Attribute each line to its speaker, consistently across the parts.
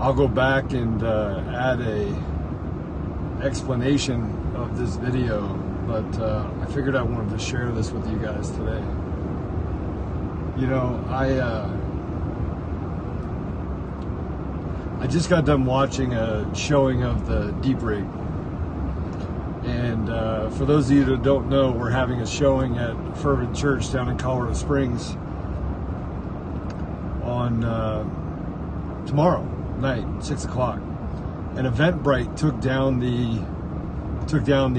Speaker 1: I'll go back and add a explanation of this video, but I figured I wanted to share this with you guys today. You know, I just got done watching a showing of the Deep Rig. And for those of you that don't know, we're having a showing at Fervent Church down in Colorado Springs on tomorrow night, 6 o'clock. And Eventbrite took down the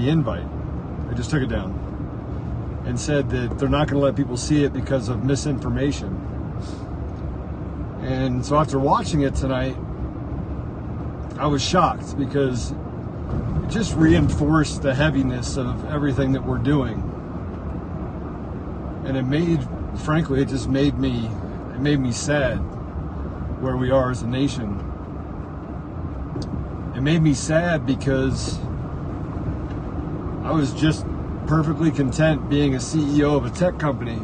Speaker 1: invite. They just took it down and said that they're not going to let people see it because of misinformation. And so after watching it tonight, I was shocked because it just reinforced the heaviness of everything that we're doing. And it made me sad where we are as a nation. It made me sad because I was just perfectly content being a CEO of a tech company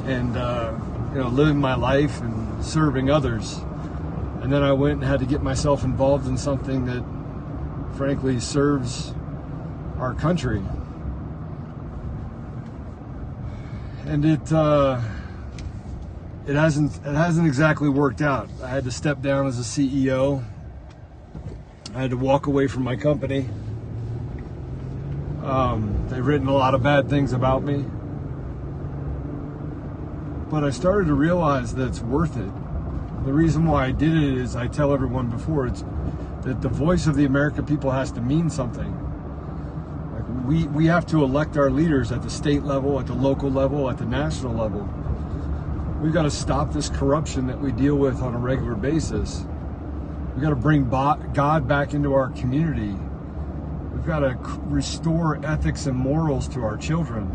Speaker 1: and living my life and serving others. And then I went and had to get myself involved in something that frankly serves our country. And it hasn't exactly worked out. I had to step down as a CEO. I had to walk away from my company. They've written a lot of bad things about me. But I started to realize that it's worth it. The reason why I did it is I tell everyone before, it's that the voice of the American people has to mean something. Like we have to elect our leaders at the state level, at the local level, at the national level. We've got to stop this corruption that we deal with on a regular basis. We've got to bring God back into our community. We've got to restore ethics and morals to our children.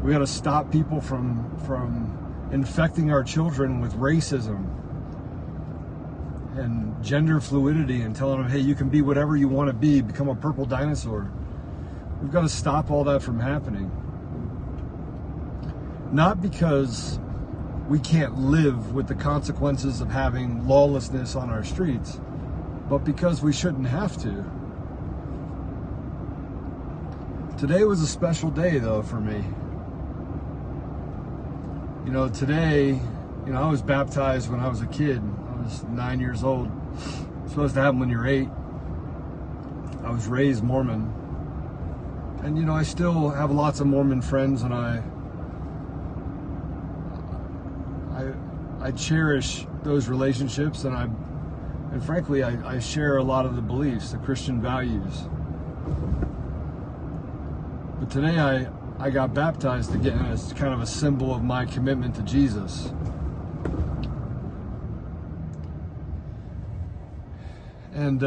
Speaker 1: We've got to stop people from infecting our children with racism and gender fluidity and telling them, hey, you can be whatever you want to be, become a purple dinosaur. We've got to stop all that from happening. Not because we can't live with the consequences of having lawlessness on our streets, but because we shouldn't have to. Today was a special day, though, for me. You know, today, I was baptized when I was a kid. I was 9 years old. It's supposed to happen when you're 8. I was raised Mormon. And, I still have lots of Mormon friends, and I cherish those relationships, and frankly, I share a lot of the beliefs, the Christian values. But today I got baptized again as kind of a symbol of my commitment to Jesus. And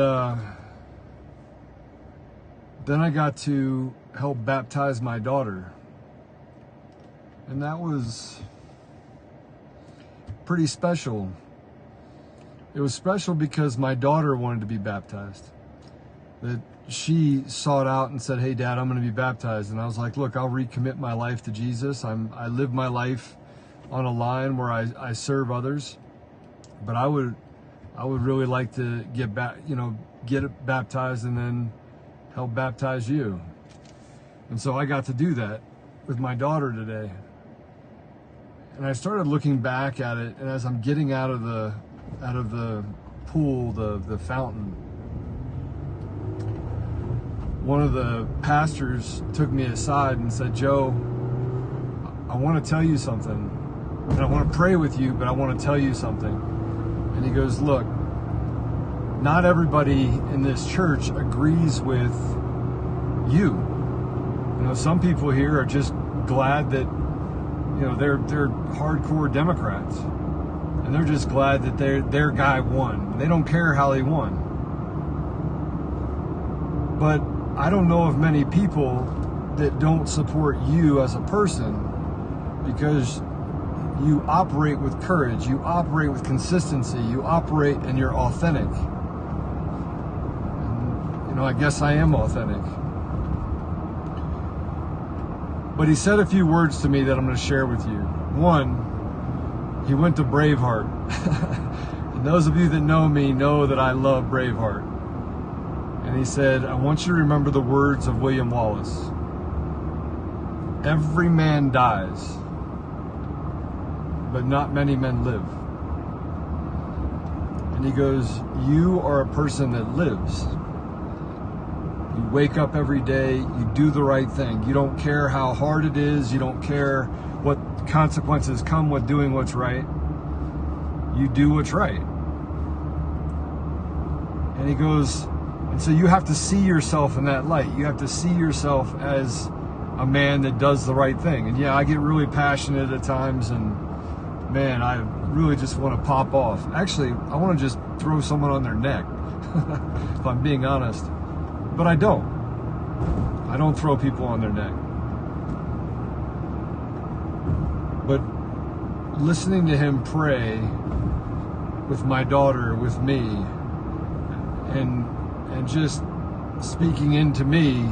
Speaker 1: then I got to help baptize my daughter. And that was pretty special. It was special because my daughter wanted to be baptized. That she sought out and said, hey, Dad, I'm going to be baptized. And I was like, look, I'll recommit my life to Jesus. I live my life on a line where I serve others. But I would really like to get baptized and then help baptize you. And so I got to do that with my daughter today. And I started looking back at it, and as I'm getting out of the pool, the fountain, one of the pastors took me aside and said, Joe, I want to tell you something, and I want to pray with you, but I want to tell you something. And he goes, look, not everybody in this church agrees with you. Some people here are just glad that, they're hardcore Democrats, and they're just glad that their guy won. They don't care how he won. But I don't know of many people that don't support you as a person because you operate with courage, you operate with consistency, you operate and you're authentic. And, I guess I am authentic. But he said a few words to me that I'm going to share with you. One, he went to Braveheart. And those of you that know me know that I love Braveheart. And he said, I want you to remember the words of William Wallace. Every man dies, but not many men live. And he goes, you are a person that lives. You wake up every day, you do the right thing. You don't care how hard it is, you don't care what consequences come with doing what's right. You do what's right. And he goes, and so you have to see yourself in that light. You have to see yourself as a man that does the right thing. And yeah, I get really passionate at times, and man, I really just want to pop off. Actually, I want to just throw someone on their neck, if I'm being honest. But I don't. I don't throw people on their neck. But listening to him pray with my daughter, with me, and just speaking into me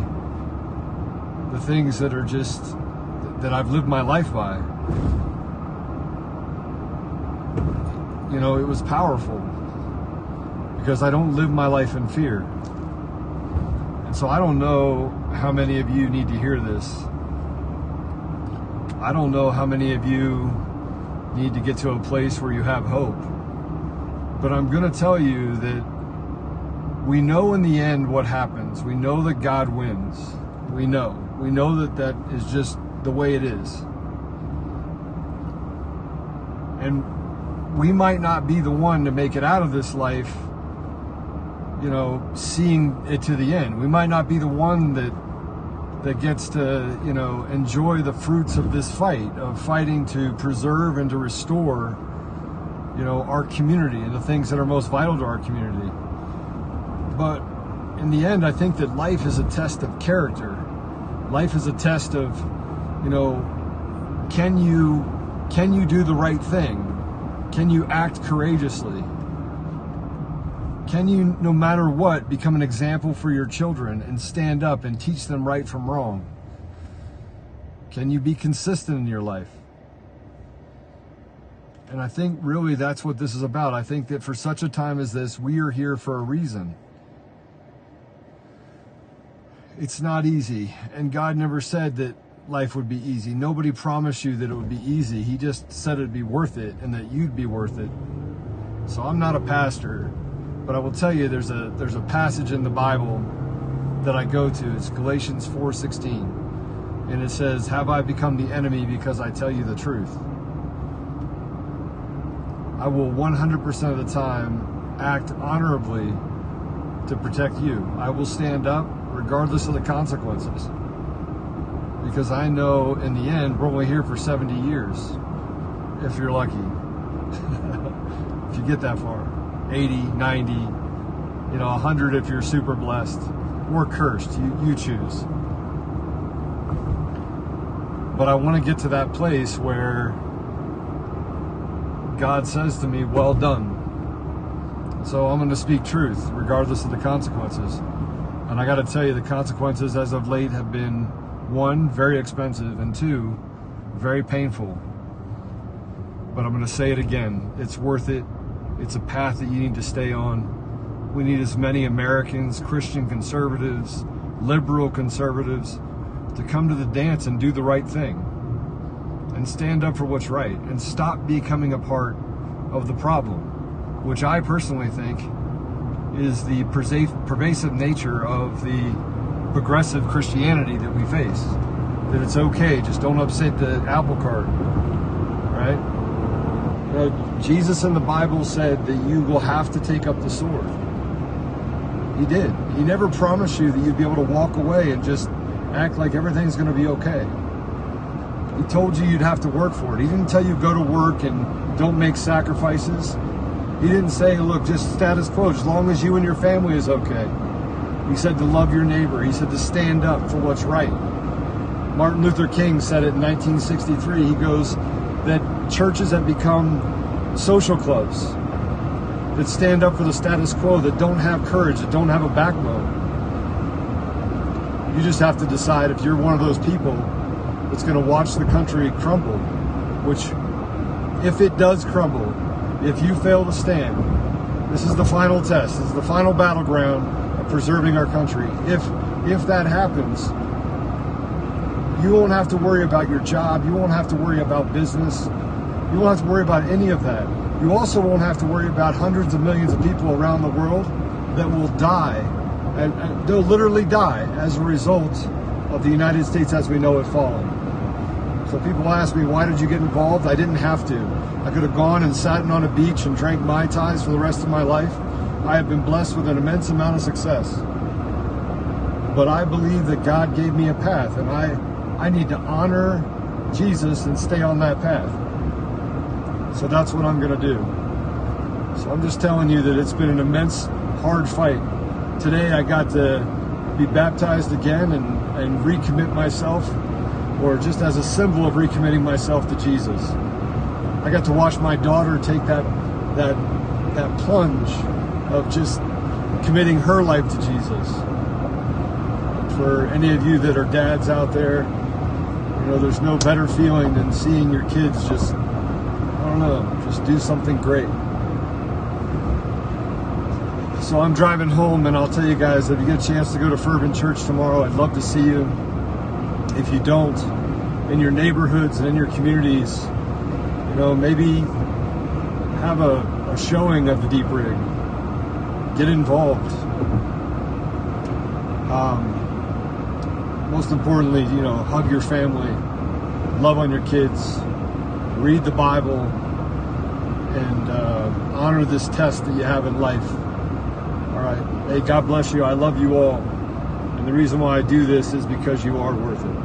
Speaker 1: the things that are just, that I've lived my life by. You know, it was powerful because I don't live my life in fear. And so I don't know how many of you need to hear this. I don't know how many of you need to get to a place where you have hope. But I'm going to tell you that we know in the end what happens. We know that God wins. We know. We know that that is just the way it is. And we might not be the one to make it out of this life, you know, seeing it to the end. We might not be the one that gets to, you know, enjoy the fruits of this fight, of fighting to preserve and to restore, you know, our community and the things that are most vital to our community. But in the end, I think that life is a test of character. Life is a test of, you know, can you do the right thing? Can you act courageously? Can you, no matter what, become an example for your children and stand up and teach them right from wrong? Can you be consistent in your life? And I think really that's what this is about. I think that for such a time as this, we are here for a reason. It's not easy, and God never said that life would be easy. Nobody promised you that it would be easy. He just said it'd be worth it and that you'd be worth it. So I'm not a pastor, but I will tell you there's a passage in the Bible that I go to. It's Galatians 4:16, and it says, "Have I become the enemy because I tell you the truth?" I will 100% of the time act honorably to protect you. I will stand up regardless of the consequences, because I know in the end we're only here for 70 years if you're lucky. If you get that far, 80, 90, you know, 100 if you're super blessed, or cursed, you choose. But I want to get to that place where God says to me, well done. So I'm going to speak truth regardless of the consequences. And I got to tell you, the consequences as of late have been, one, very expensive, and two, very painful. But I'm going to say it again. It's worth it. It's a path that you need to stay on. We need as many Americans, Christian conservatives, liberal conservatives, to come to the dance and do the right thing and stand up for what's right and stop becoming a part of the problem, which I personally think is the pervasive nature of the progressive Christianity that we face. That it's okay, just don't upset the apple cart, right? You know, Jesus in the Bible said that you will have to take up the sword. He did. He never promised you that you'd be able to walk away and just act like everything's going to be okay. He told you you'd have to work for it. He didn't tell you go to work and don't make sacrifices. He didn't say, look, just status quo, as long as you and your family is okay. He said to love your neighbor. He said to stand up for what's right. Martin Luther King said it in 1963. He goes that churches have become social clubs that stand up for the status quo, that don't have courage, that don't have a backbone. You just have to decide if you're one of those people that's going to watch the country crumble, which, if it does crumble, if you fail to stand, this is the final test. This is the final battleground of preserving our country. If that happens, you won't have to worry about your job. You won't have to worry about business. You won't have to worry about any of that. You also won't have to worry about hundreds of millions of people around the world that will die, and they'll literally die as a result of the United States as we know it falling. So people ask me, why did you get involved? I didn't have to. I could have gone and sat on a beach and drank Mai Tais for the rest of my life. I have been blessed with an immense amount of success. But I believe that God gave me a path, and I need to honor Jesus and stay on that path. So that's what I'm going to do. So I'm just telling you that it's been an immense, hard fight. Today I got to be baptized again and recommit myself, or just as a symbol of recommitting myself to Jesus. I got to watch my daughter take that plunge of just committing her life to Jesus. For any of you that are dads out there, you know, there's no better feeling than seeing your kids just, I don't know, just do something great. So I'm driving home, and I'll tell you guys, if you get a chance to go to Fervent Church tomorrow, I'd love to see you. If you don't, in your neighborhoods and in your communities, you know, maybe have a showing of the Deep Rig. Get involved. Most importantly, you know, hug your family, love on your kids, read the Bible, and honor this test that you have in life. All right. Hey, God bless you. I love you all. And the reason why I do this is because you are worth it.